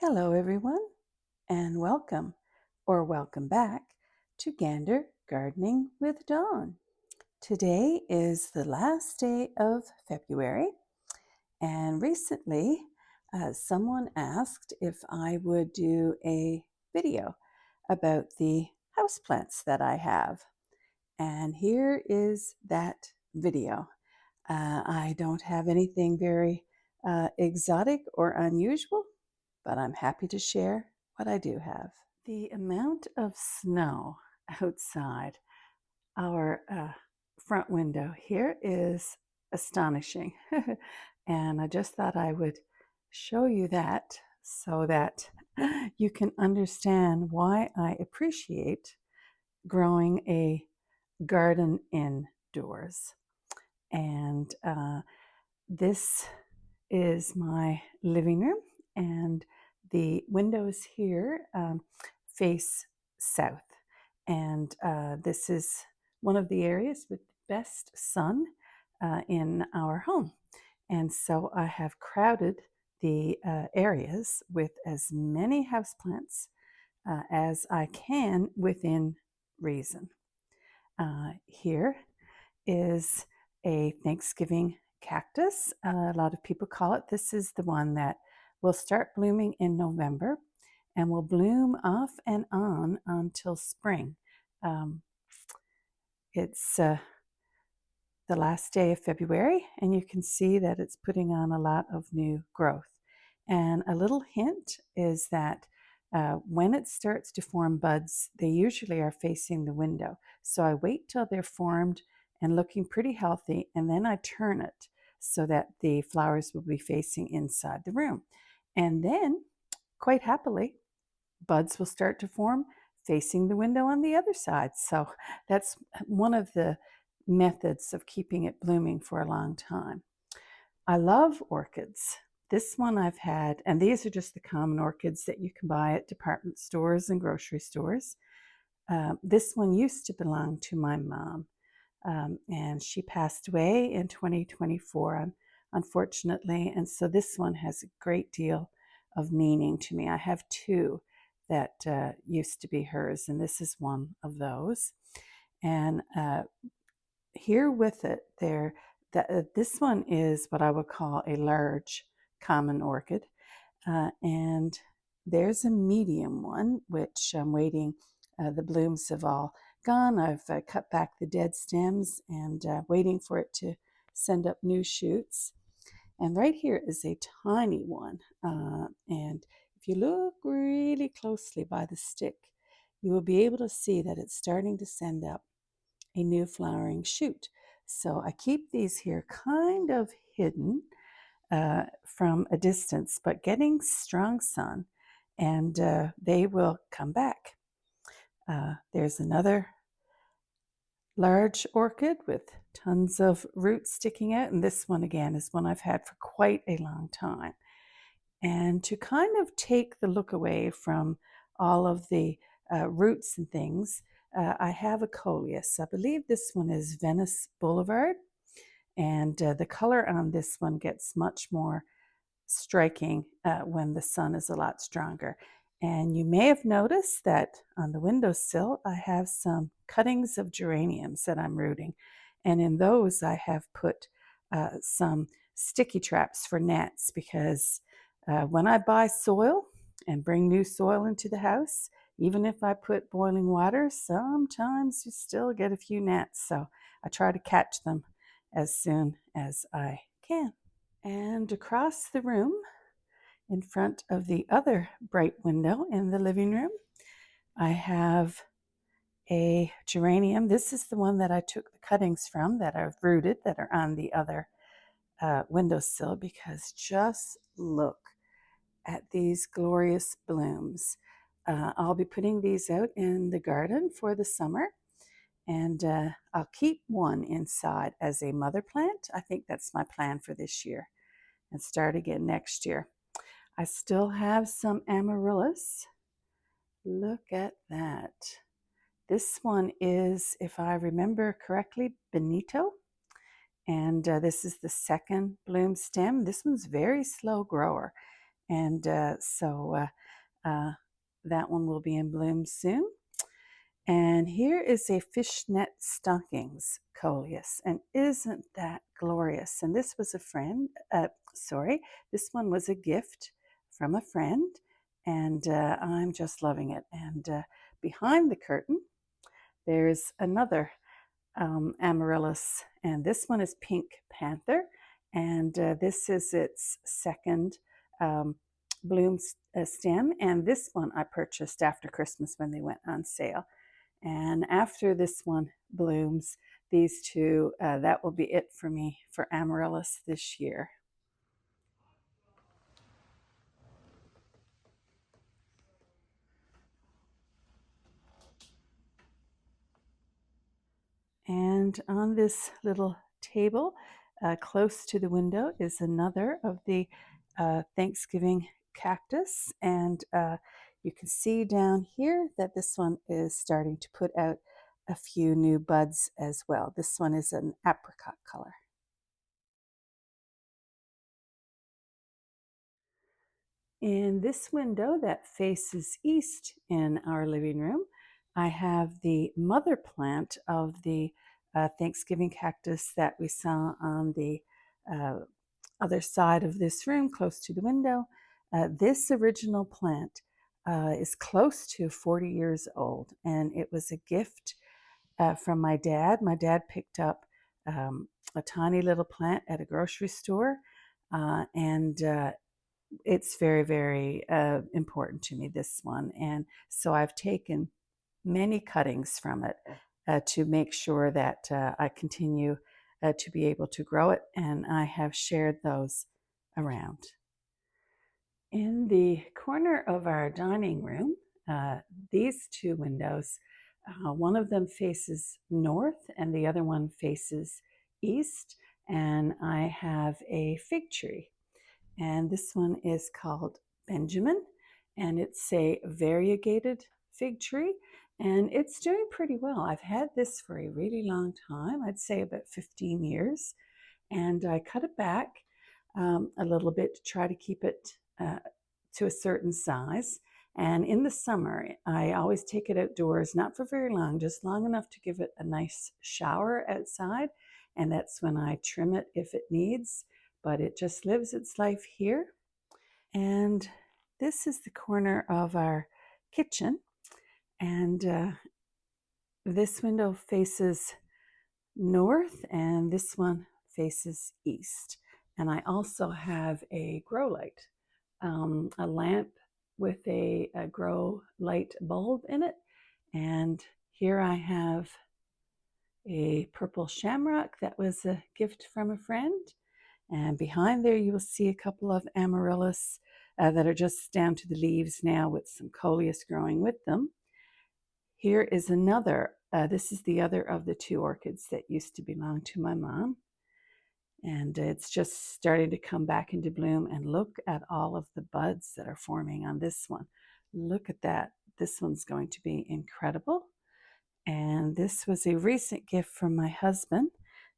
Hello, everyone, and welcome or welcome back to Gander Gardening with Dawn. Today is the last day of February, and recently someone asked if I would do a video about the houseplants that I have. And here is that video. I don't have anything very exotic or unusual, but I'm happy to share what I do have. The amount of snow outside our front window here is astonishing. And I just thought I would show you that so that you can understand why I appreciate growing a garden indoors. And this is my living room, and the windows here face south. And this is one of the areas with the best sun in our home. And so I have crowded the areas with as many houseplants as I can within reason. Here is a Thanksgiving cactus. A lot of people call it. This is the one that will start blooming in November and will bloom off and on until spring. It's the last day of February, and you can see that it's putting on a lot of new growth. And a little hint is that when it starts to form buds, they usually are facing the window. So I wait till they're formed and looking pretty healthy, and then I turn it so that the flowers will be facing inside the room. And then, quite happily, buds will start to form facing the window on the other side. So that's one of the methods of keeping it blooming for a long time. I love orchids. This one I've had, and these are just the common orchids that you can buy at department stores and grocery stores. This one used to belong to my mom, and she passed away in 2024, unfortunately. And so this one has a great deal of meaning to me. I have two that used to be hers, and this is one of those. And here with it, this one is what I would call a large common orchid. And there's a medium one, which I'm waiting. The blooms have all gone. I've cut back the dead stems and waiting for it to send up new shoots. And right here is a tiny one. And if you look really closely by the stick, you will be able to see that it's starting to send up a new flowering shoot. So I keep these here kind of hidden from a distance, but getting strong sun, and they will come back. There's another large orchid with tons of roots sticking out, and this one again is one I've had for quite a long time. And to kind of take the look away from all of the roots and things, I have a Coleus. I believe this one is Venice Boulevard, and the color on this one gets much more striking when the sun is a lot stronger. And you may have noticed that on the windowsill, I have some cuttings of geraniums that I'm rooting. And in those, I have put some sticky traps for gnats, because when I buy soil and bring new soil into the house, even if I put boiling water, sometimes you still get a few gnats. So I try to catch them as soon as I can. And across the room, in front of the other bright window in the living room, I have a geranium. This is the one that I took the cuttings from that I've rooted that are on the other windowsill, because just look at these glorious blooms. I'll be putting these out in the garden for the summer, and I'll keep one inside as a mother plant. I think that's my plan for this year, and start again next year. I still have some Amaryllis. Look at that. This one is, if I remember correctly, Benito. And this is the second bloom stem. This one's very slow grower. And that one will be in bloom soon. And here is a Fishnet Stockings Coleus, and isn't that glorious? And this was a friend, this one was a gift from a friend, and I'm just loving it. And behind the curtain, there's another Amaryllis, and this one is Pink Panther, and this is its second bloom stem, and this one I purchased after Christmas when they went on sale. And after this one blooms, these two, that will be it for me for Amaryllis this year. And on this little table, close to the window, is another of the Thanksgiving cactus. And you can see down here that this one is starting to put out a few new buds as well. This one is an apricot color. In this window that faces east in our living room, I have the mother plant of the Thanksgiving cactus that we saw on the other side of this room, close to the window. This original plant is close to 40 years old, and it was a gift from my dad. My dad picked up a tiny little plant at a grocery store, and it's very, very important to me, this one. And so I've taken many cuttings from it to make sure that I continue to be able to grow it, and I have shared those around. In the corner of our dining room, these two windows, one of them faces north and the other one faces east, and I have a fig tree. And this one is called Benjamin, and it's a variegated fig tree, and it's doing pretty well. I've had this for a really long time, I'd say about 15 years, and I cut it back a little bit to try to keep it to a certain size. And in the summer, I always take it outdoors, not for very long, just long enough to give it a nice shower outside, and that's when I trim it if it needs. But it just lives its life here. And this is the corner of our kitchen, and this window faces north and this one faces east. And I also have a grow light, a lamp with a grow light bulb in it. And here I have a purple shamrock that was a gift from a friend. And behind there, you will see a couple of amaryllis that are just down to the leaves now with some coleus growing with them. Here is another. This is the other of the two orchids that used to belong to my mom. And it's just starting to come back into bloom. And look at all of the buds that are forming on this one. Look at that. This one's going to be incredible. And this was a recent gift from my husband,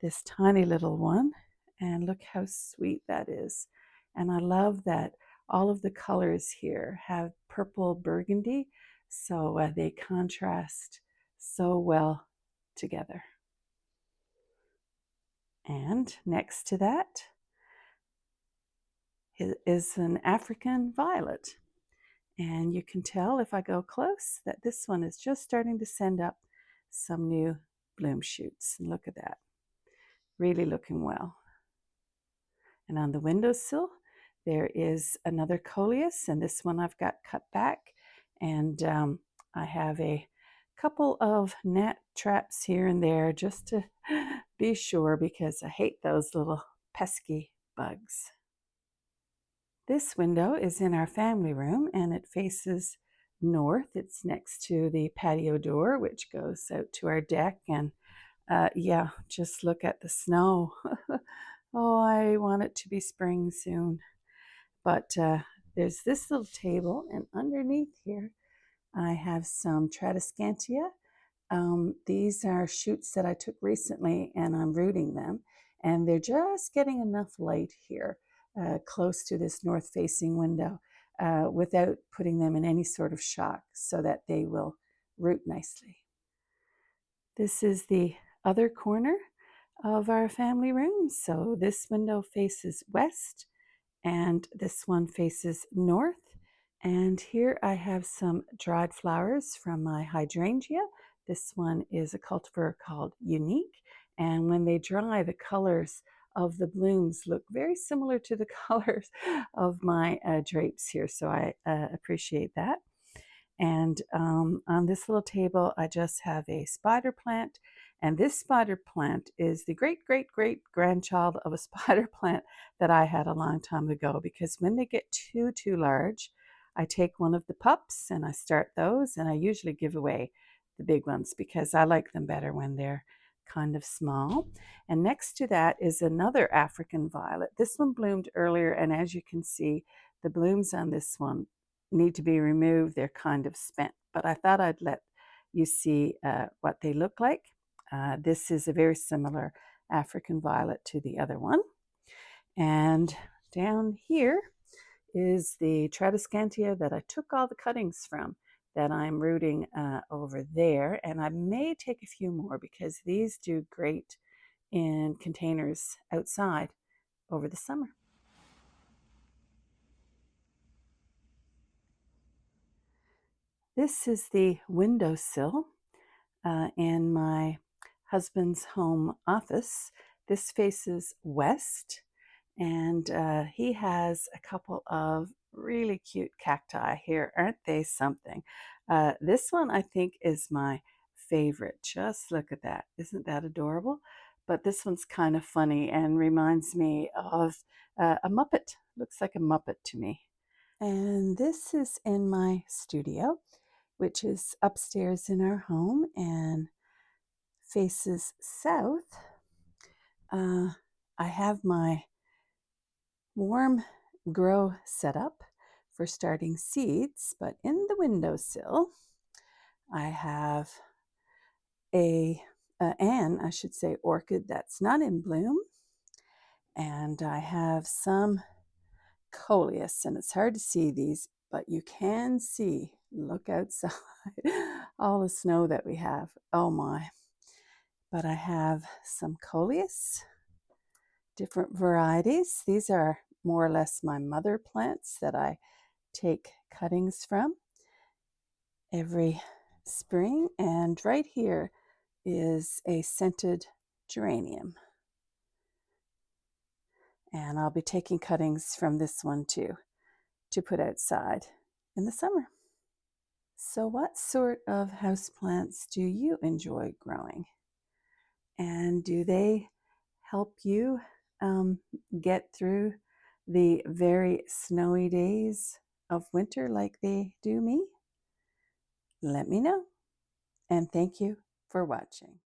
this tiny little one. And look how sweet that is. And I love that all of the colors here have purple burgundy, so they contrast so well together. And next to that is an African violet. And you can tell if I go close that this one is just starting to send up some new bloom shoots. And look at that. Really looking well. And on the windowsill, there is another coleus, and this one I've got cut back. And I have a couple of gnat traps here and there just to be sure, because I hate those little pesky bugs. This window is in our family room, and it faces north. It's next to the patio door, which goes out to our deck. And yeah, just look at the snow. Oh, I want it to be spring soon. But there's this little table, and underneath here, I have some Tradescantia. These are shoots that I took recently, and I'm rooting them. And they're just getting enough light here close to this north-facing window without putting them in any sort of shock so that they will root nicely. This is the other corner of our family room. So this window faces west and this one faces north. And here I have some dried flowers from my hydrangea. This one is a cultivar called Unique. And when they dry, the colors of the blooms look very similar to the colors of my drapes here. So I appreciate that. And on this little table, I just have a spider plant. And this spider plant is the great, great, great grandchild of a spider plant that I had a long time ago, because when they get too large, I take one of the pups and I start those, and I usually give away the big ones because I like them better when they're kind of small. And next to that is another African violet. This one bloomed earlier, and as you can see, the blooms on this one need to be removed. They're kind of spent, but I thought I'd let you see what they look like. This is a very similar African violet to the other one. And down here is the Tradescantia that I took all the cuttings from that I'm rooting over there. And I may take a few more because these do great in containers outside over the summer. This is the windowsill in my husband's home office. This faces west, and he has a couple of really cute cacti here. Aren't they something? This one I think is my favorite. Just look at that. Isn't that adorable? But this one's kind of funny and reminds me of a Muppet. Looks like a Muppet to me. And this is in my studio, which is upstairs in our home and faces south. I have my warm grow setup for starting seeds, but in the windowsill, I have I should say, orchid that's not in bloom, and I have some Coleus, and it's hard to see these, but you can see, look outside, all the snow that we have. Oh my. But I have some Coleus, different varieties. These are more or less my mother plants that I take cuttings from every spring. And right here is a scented geranium. And I'll be taking cuttings from this one too to put outside in the summer. So what sort of houseplants do you enjoy growing? And do they help you get through the very snowy days of winter like they do me? Let me know. And thank you for watching.